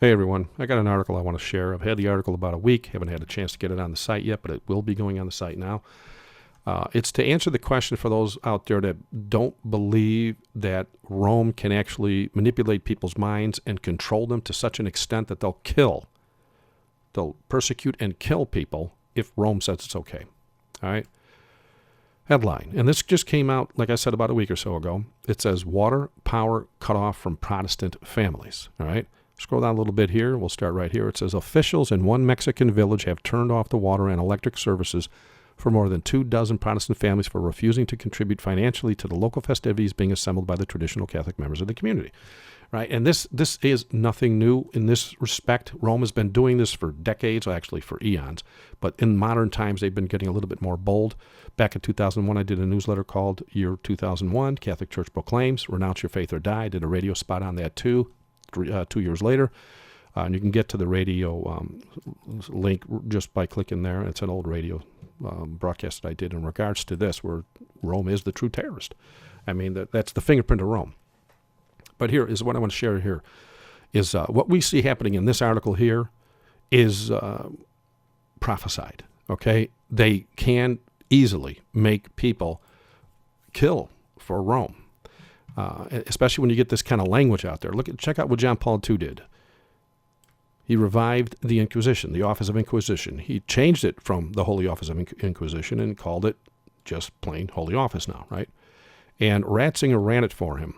Hey everyone, I got an article I want to share. I've had the article about a week, haven't had a chance to get it on the site yet, but it will be going on the site now. It's to answer the question for those out there that don't believe that Rome can actually manipulate people's minds and control them to such an extent that they'll persecute and kill people if Rome says it's okay. All right? Headline, and this just came out, like I said, about a week or so ago. It says, water power cut off from Protestant families. All right? Scroll down a little bit here. We'll start right here. It says, officials in one Mexican village have turned off the water and electric services for more than 24 Protestant families for refusing to contribute financially to the local festivities being assembled by the traditional Catholic members of the community. Right? And this is nothing new in this respect. Rome has been doing this for decades, well, actually for eons. But in modern times, they've been getting a little bit more bold. Back in 2001, I did a newsletter called Year 2001, Catholic Church Proclaims, Renounce Your Faith or Die. I did a radio spot on that too. 2 years later, and you can get to the radio link just by clicking there. It's an old radio broadcast that I did in regards to this, where Rome is the true terrorist. I mean, that's the fingerprint of Rome. But here is what I want to share here, is what we see happening in this article here is prophesied, okay? They can easily make people kill for Rome. Especially when you get this kind of language out there. Check out what John Paul II did. He revived the Inquisition, the Office of Inquisition. He changed it from the Holy Office of Inquisition and called it just plain Holy Office now, right? And Ratzinger ran it for him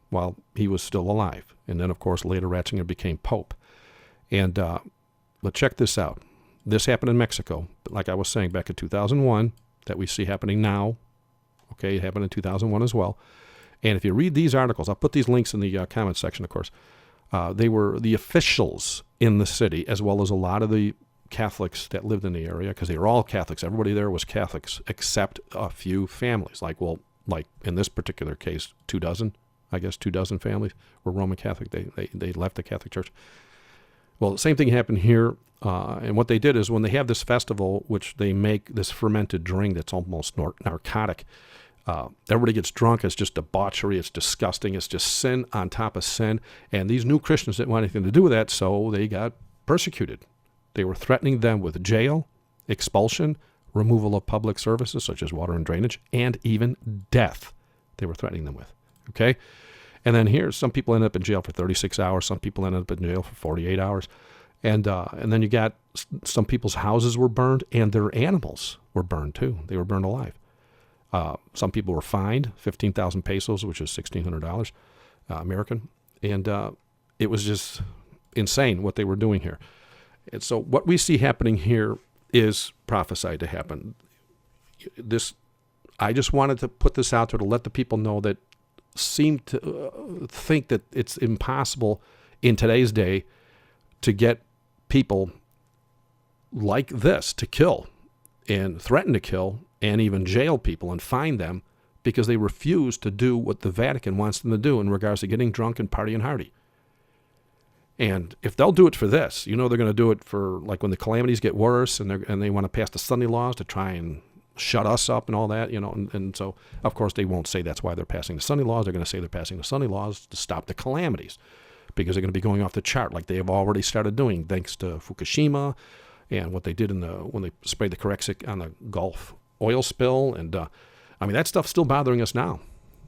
while he was still alive. And then, of course, later Ratzinger became Pope. And but check this out. This happened in Mexico, but like I was saying, back in 2001, that we see happening now. Okay, it happened in 2001 as well. And if you read these articles, I'll put these links in the comments section, of course. They were the officials in the city, as well as a lot of the Catholics that lived in the area, because they were all Catholics. Everybody there was Catholics, except a few families. Like in this particular case, 24 families were Roman Catholic. They left the Catholic Church. Well, the same thing happened here. And what they did is when they have this festival, which they make this fermented drink that's almost narcotic, everybody gets drunk. It's just debauchery. It's disgusting. It's just sin on top of sin. And these new Christians didn't want anything to do with that, so they got persecuted. They were threatening them with jail, expulsion, removal of public services such as water and drainage, and even death. They were threatening them with. Okay? And then here, some people ended up in jail for 36 hours. Some people ended up in jail for 48 hours. And then you got some people's houses were burned, and their animals were burned too. They were burned alive. Some people were fined 15,000 pesos, which is $1,600 American. And it was just insane what they were doing here. And so what we see happening here is prophesied to happen. I just wanted to put this out there to let the people know that seem to think that it's impossible in today's day to get people like this to kill and threaten to kill and even jail people and fine them because they refuse to do what the Vatican wants them to do in regards to getting drunk and partying hardy. And if they'll do it for this, they're going to do it for like when the calamities get worse and they want to pass the Sunday laws to try and shut us up and all that, and so, of course, they won't say that's why they're passing the Sunday laws. They're going to say they're passing the Sunday laws to stop the calamities because they're going to be going off the chart like they have already started doing thanks to Fukushima and what they did when they sprayed the Corexit on the Gulf oil spill. And, that stuff's still bothering us now.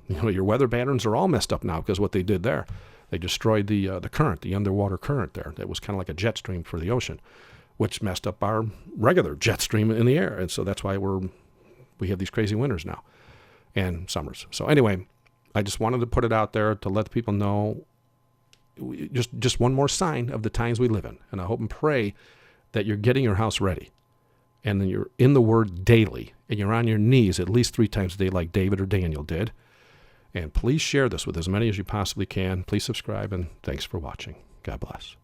Your weather patterns are all messed up now because what they did there. They destroyed the current, the underwater current there. That was kind of like a jet stream for the ocean, which messed up our regular jet stream in the air. And so that's why we have these crazy winters now and summers. So anyway, I just wanted to put it out there to let the people know just one more sign of the times we live in. And I hope and pray that you're getting your house ready and then you're in the Word daily and you're on your knees at least 3 times a day like David or Daniel did. And please share this with as many as you possibly can. Please subscribe, and thanks for watching. God bless.